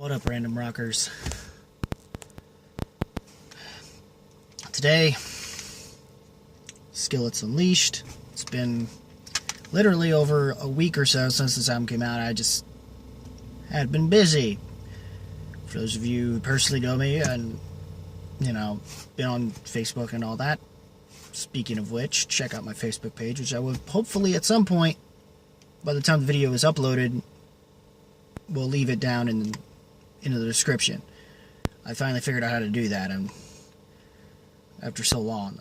What up, random rockers? Today, Skillet Unleashed. It's been literally over a week or so since this album came out. I just had been busy. For those of you who personally know me and, been on Facebook and all that. Speaking of which, check out my Facebook page, which I will hopefully at some point, by the time the video is uploaded, we'll leave it down in the description. I finally figured out how to do that after so long.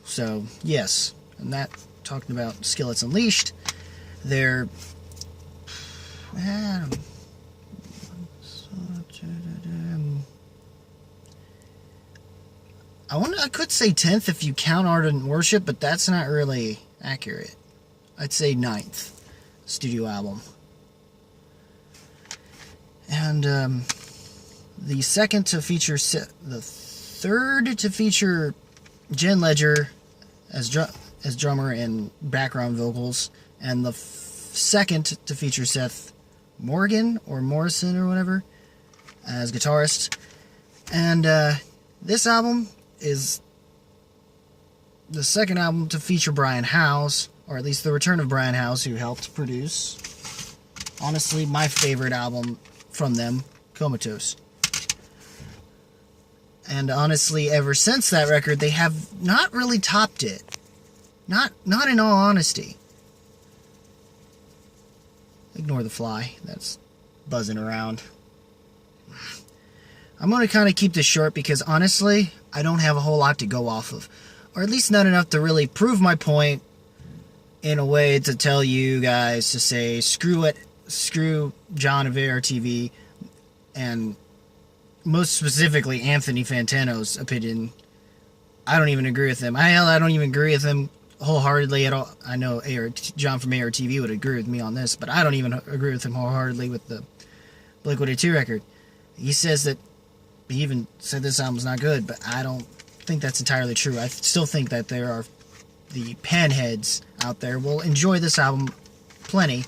So, yes, and that, talking about Skillets Unleashed, they're... I could say 10th if you count Ardent Worship, but that's not really accurate. I'd say 9th studio album. And the second to feature, the third to feature Jen Ledger as drummer and background vocals, and the second to feature Seth Morgan or Morrison or whatever as guitarist. And this album is the second album to feature Brian Howes, or at least the return of Brian Howes, who helped produce, honestly, my favorite album from them, Comatose. And honestly, ever since that record, they have not really topped it. Not in all honesty. Ignore the fly that's buzzing around. I'm going to kind of keep this short because honestly, I don't have a whole lot to go off of. Or at least not enough to really prove my point in a way to tell you guys to say, screw it, screw John of ARTV, and most specifically Anthony Fantano's opinion. I don't even agree with him. I don't even agree with him wholeheartedly at all. I know John from ARTV would agree with me on this, but I don't even agree with him wholeheartedly with the Blink-182 record. He says that, he even said this album's not good, but I don't think that's entirely true. I still think that there are the panheads out there will enjoy this album plenty.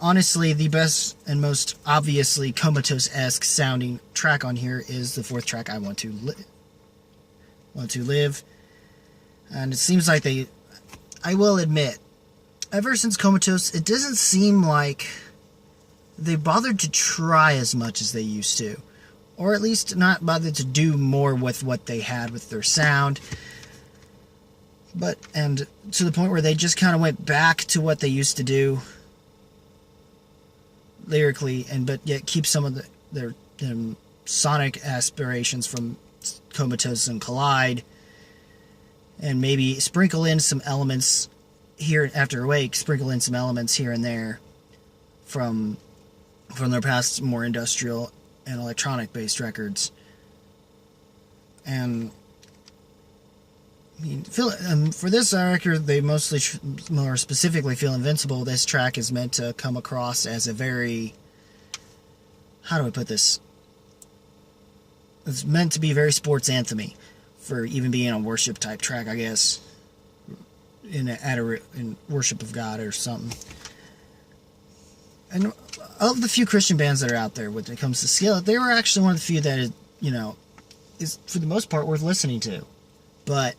Honestly, the best and most obviously Comatose-esque sounding track on here is the fourth track, I Want to Live. And it seems like I will admit, ever since Comatose, it doesn't seem like they bothered to try as much as they used to. Or at least not bothered to do more with what they had with their sound. And to the point where they just kind of went back to what they used to do lyrically, but yet keep some of their sonic aspirations from Comatose and Collide, and maybe sprinkle in some elements here after Awake, sprinkle in some elements here and there from their past more industrial and electronic based records. And for this record, they mostly, more specifically, feel Invincible. This track is meant to come across as a very, how do I put this? It's meant to be very sports anthem-y, for even being a worship type track, I guess, in worship of God or something. And of the few Christian bands that are out there when it comes to Skillet, they were actually one of the few that is for the most part worth listening to. But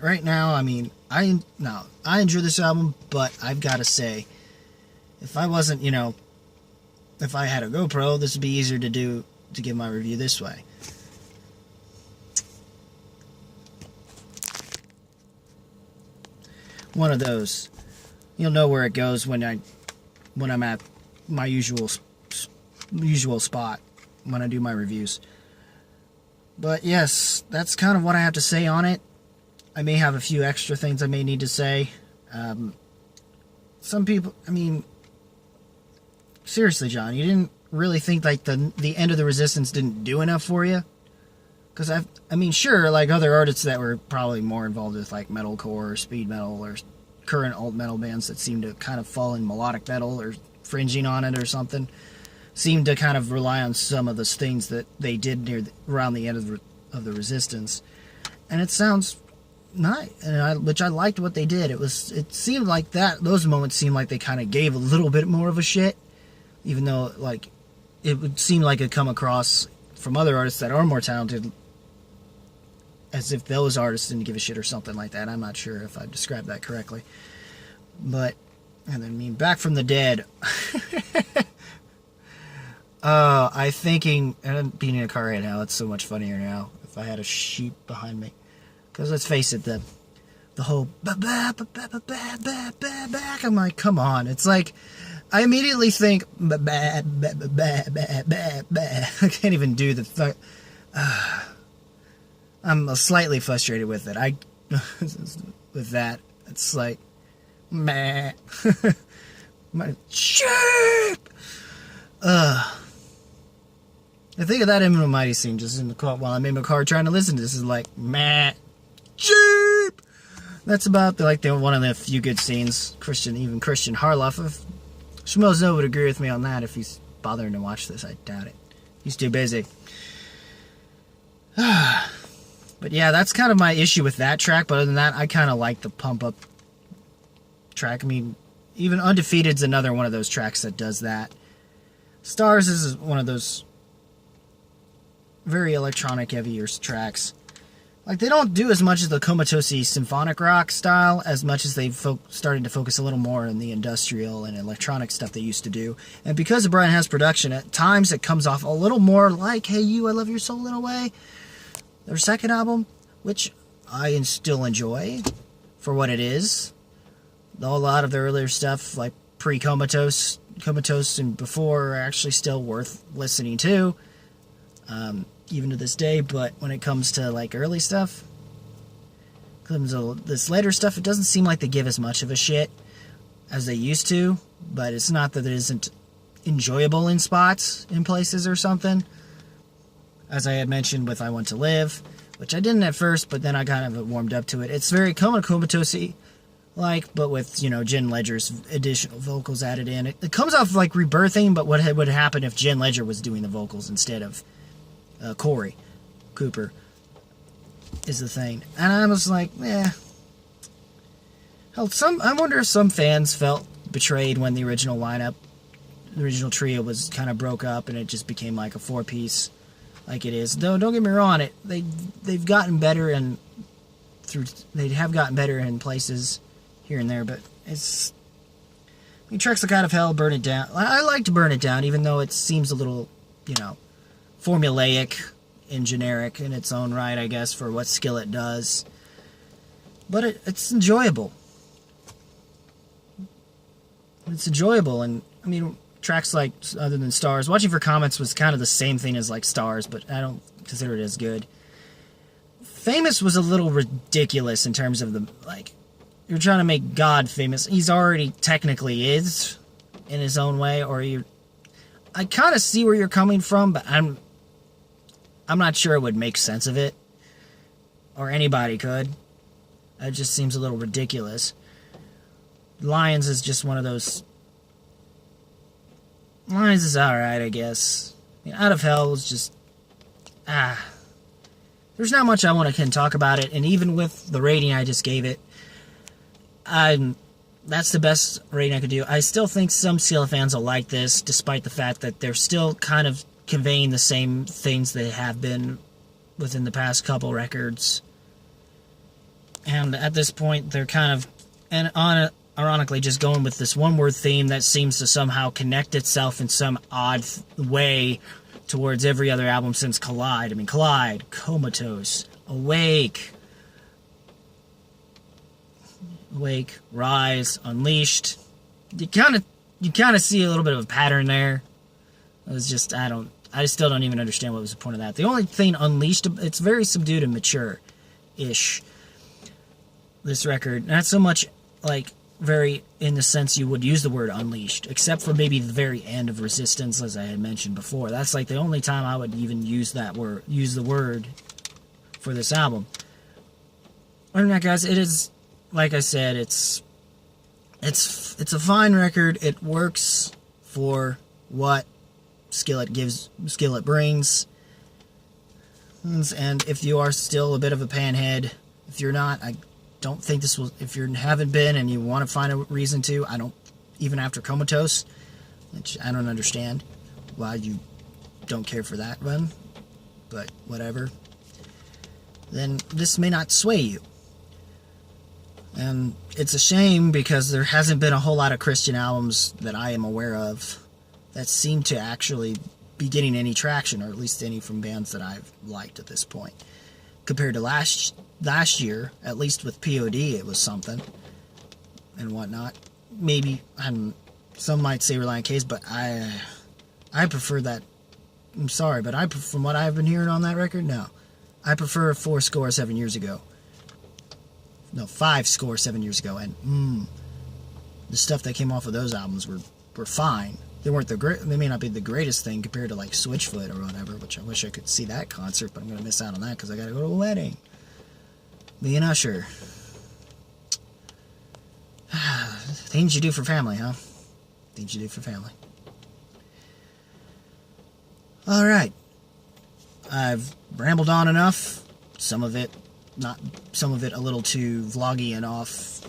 right now, I enjoy this album, but I've got to say, if I wasn't, if I had a GoPro, this would be easier to give my review this way. One of those. You'll know where it goes when I'm at my usual spot when I do my reviews. But yes, that's kind of what I have to say on it. I may have a few extra things I may need to say. Some people, seriously, John, you didn't really think like the End of the Resistance didn't do enough for you? Because sure, like other artists that were probably more involved with like metalcore or speed metal or current alt metal bands that seem to kind of fall in melodic metal or fringing on it or something, seem to kind of rely on some of those things that they did around the end of the Resistance. And it sounds not, which I liked what they did. It seemed like those moments seemed like they kind of gave a little bit more of a shit, even though like it would seem like it come across from other artists that are more talented as if those artists didn't give a shit or something like that. I'm not sure if I described that correctly. But, and then, I mean, Back from the Dead. And I'm being in a car right now, it's so much funnier now if I had a sheep behind me. Because let's face it, the whole back, I'm like, come on. It's like, I immediately think, I can't even do the I'm slightly frustrated with it. With that, it's like, meh. My sheep. I think of that in the Mighty scene just in the car while I'm in my car trying to listen to this. Is like, meh, sheep. That's about one of the few good scenes. Even Christian Harloff of Schmozo would agree with me on that if he's bothering to watch this. I doubt it. He's too busy. But yeah, that's kind of my issue with that track. But other than that, I kind of like the pump up track. I mean, even Undefeated's another one of those tracks that does that. Stars is one of those very electronic heavier tracks. Like, they don't do as much as the Comatose symphonic rock style as much as they've started to focus a little more on the industrial and electronic stuff they used to do. And because of Brian Has production, at times it comes off a little more like Hey You, I Love Your Soul in a way. Their second album, which I still enjoy for what it is. A lot of their earlier stuff, like pre-Comatose, Comatose and before, are actually still worth listening to. Even to this day, but when it comes to like early stuff, this later stuff, it doesn't seem like they give as much of a shit as they used to, but it's not that it isn't enjoyable in spots, in places or something. As I had mentioned with I Want to Live, which I didn't at first, but then I kind of warmed up to it. It's very Comatose like, but with, Jen Ledger's additional vocals added in. It comes off like Rebirthing, but what would happen if Jen Ledger was doing the vocals instead of Corey Cooper is the thing. And I was like, hell, I wonder if some fans felt betrayed when the original trio was kind of broke up and it just became like a four-piece like it is. Though, don't get me wrong, they've gotten better they have gotten better in places here and there, but tracks like Out of Hell, Burn It Down. I like to Burn It Down, even though it seems a little, formulaic and generic in its own right, I guess, for what Skillet does. But it's enjoyable. It's enjoyable, and, I mean, tracks like, other than Stars, Watching for Comets was kind of the same thing as, like, Stars, but I don't consider it as good. Famous was a little ridiculous in terms of you're trying to make God famous. He's already technically is, in his own way, I kind of see where you're coming from, but I'm not sure it would make sense of it. Or anybody could. It just seems a little ridiculous. Lions is just one of those... Lions is alright, I guess. Out of Hell is just... There's not much I can talk about it, and even with the rating I just gave it, that's the best rating I could do. I still think some Skillet fans will like this, despite the fact that they're still kind of conveying the same things they have been within the past couple records. And at this point, they're kind of, ironically, just going with this one-word theme that seems to somehow connect itself in some odd way towards every other album since Collide. I mean, Collide, Comatose, Awake, Rise, Unleashed. You kind of see a little bit of a pattern there. It was just, I still don't even understand what was the point of that. The only thing Unleashed, it's very subdued and mature-ish, this record. Not so much, very in the sense you would use the word Unleashed, except for maybe the very end of Resistance, as I had mentioned before. That's, the only time I would even use the word for this album. Other than that, guys, it is, like I said, it's a fine record. It works for what Skillet brings. And if you are still a bit of a panhead, if you're not, don't think this will, if you haven't been and you want to find a reason to, I don't, even after Comatose, which I don't understand why you don't care for that one, but whatever, then this may not sway you. And it's a shame because there hasn't been a whole lot of Christian albums that I am aware of that seem to actually be getting any traction, or at least any from bands that I've liked at this point. Compared to last year, at least with POD, it was something and whatnot. Maybe, some might say Reliant K's, but I prefer that. I'm sorry, but from what I've been hearing on that record, no. I prefer 7 years ago. No, 7 years ago, and the stuff that came off of those albums were fine. They weren't they may not be the greatest thing compared to like Switchfoot or whatever, which I wish I could see that concert, but I'm gonna miss out on that because I gotta go to a wedding. Me and Usher. Things you do for family, huh? Things you do for family. All right, I've rambled on enough. Some of it a little too vloggy and off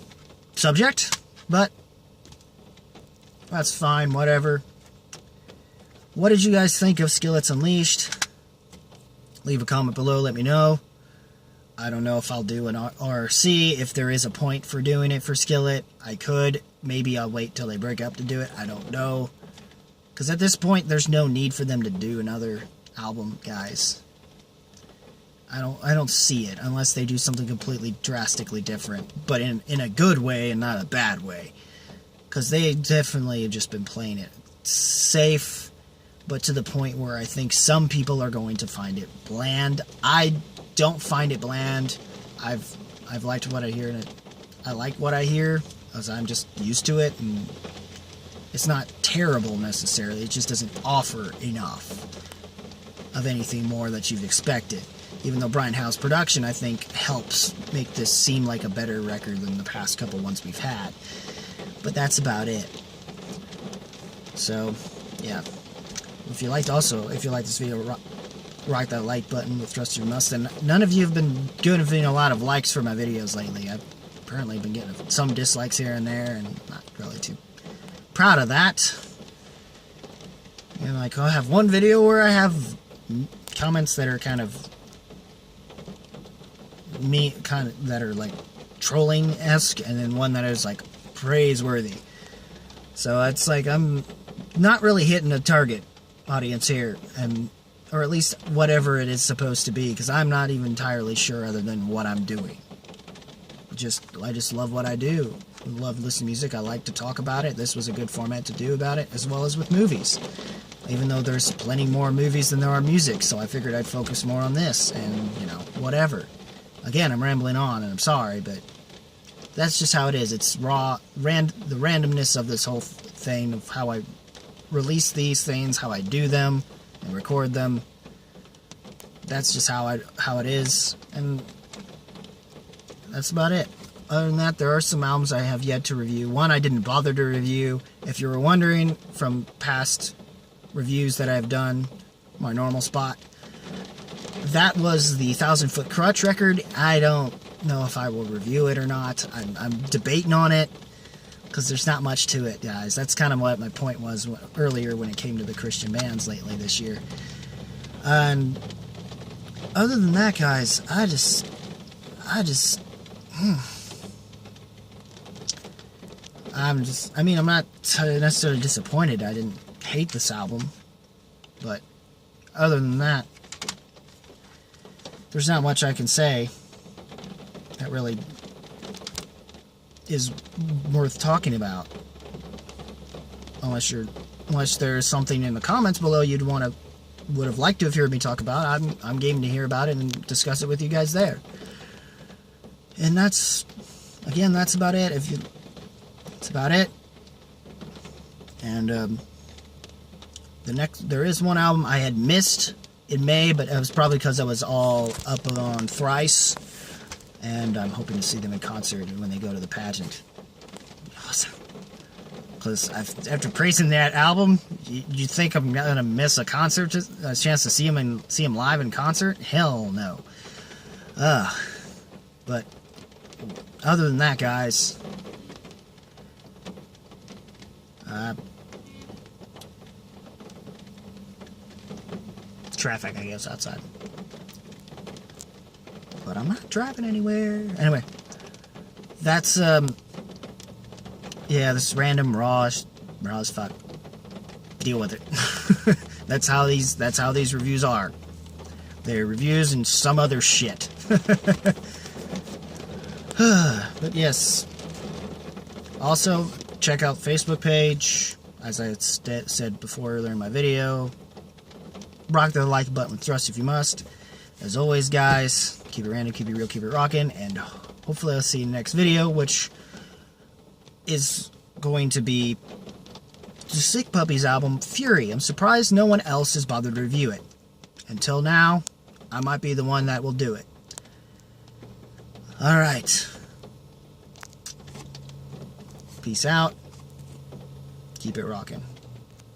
subject, but that's fine, whatever. What did you guys think of Skillet Unleashed? Leave a comment below, let me know. I don't know if I'll do an RC, if there is a point for doing it for Skillet. I could. Maybe I'll wait till they break up to do it. I don't know. Because at this point, there's no need for them to do another album, guys. I don't see it unless they do something completely drastically different, but in a good way and not a bad way. Because they definitely have just been playing it safe, but to the point where I think some people are going to find it bland. I don't find it bland. I've liked what I hear, and I like what I hear, as I'm just used to it, and it's not terrible necessarily. It just doesn't offer enough of anything more that you've expected. Even though Brian Howe's production, I think, helps make this seem like a better record than the past couple ones we've had. But that's about it. So, yeah. If you liked this video, rock that like button with Trust Your Must. And none of you have been giving a lot of likes for my videos lately. I've apparently been getting some dislikes here and there, and not really too proud of that. And like, I'll have one video where I have comments that are kind of that are like trolling-esque, and then one that is like praiseworthy. So it's like I'm not really hitting a target audience here, or at least whatever it is supposed to be, because I'm not even entirely sure other than what I'm doing. I just love what I do. I love listening to music. I like to talk about it. This was a good format to do about it, as well as with movies. Even though there's plenty more movies than there are music, so I figured I'd focus more on this, and, whatever. Again, I'm rambling on, and I'm sorry, but that's just how it is. It's raw, the randomness of this whole thing, of how I release these things, how I do them, and record them. That's just how it is, and that's about it. Other than that, there are some albums I have yet to review. One I didn't bother to review. If you were wondering from past reviews that I've done, my normal spot, that was the 1,000 Foot Crutch record. I don't know if I will review it or not. I'm debating on it, because there's not much to it, guys. That's kind of what my point was earlier when it came to the Christian bands lately this year. And other than that, guys, I'm not necessarily disappointed. I didn't hate this album, but other than that, there's not much I can say that really is worth talking about, unless there's something in the comments below would have liked to have heard me talk about. I'm game to hear about it and discuss it with you guys there. And that's about it. That's about it. And there is one album I had missed in May, but it was probably because I was all up on Thrice, and I'm hoping to see them in concert when they go to the pageant. Awesome. Because after praising that album, you think I'm gonna miss a concert, a chance to see him live in concert? Hell no. But other than that, guys, traffic, I guess, outside. But I'm not driving anywhere. Anyway, that's, yeah, this random raw as fuck. Deal with it. That's how these reviews are. They're reviews and some other shit. But yes. Also, check out Facebook page. As I said before earlier in my video. Rock the like button with thrust if you must. As always, guys, keep it random, keep it real, keep it rocking, and hopefully I'll see you in the next video, which is going to be the Sick Puppies album, Fury. I'm surprised no one else has bothered to review it. Until now, I might be the one that will do it. Alright. Peace out. Keep it rocking.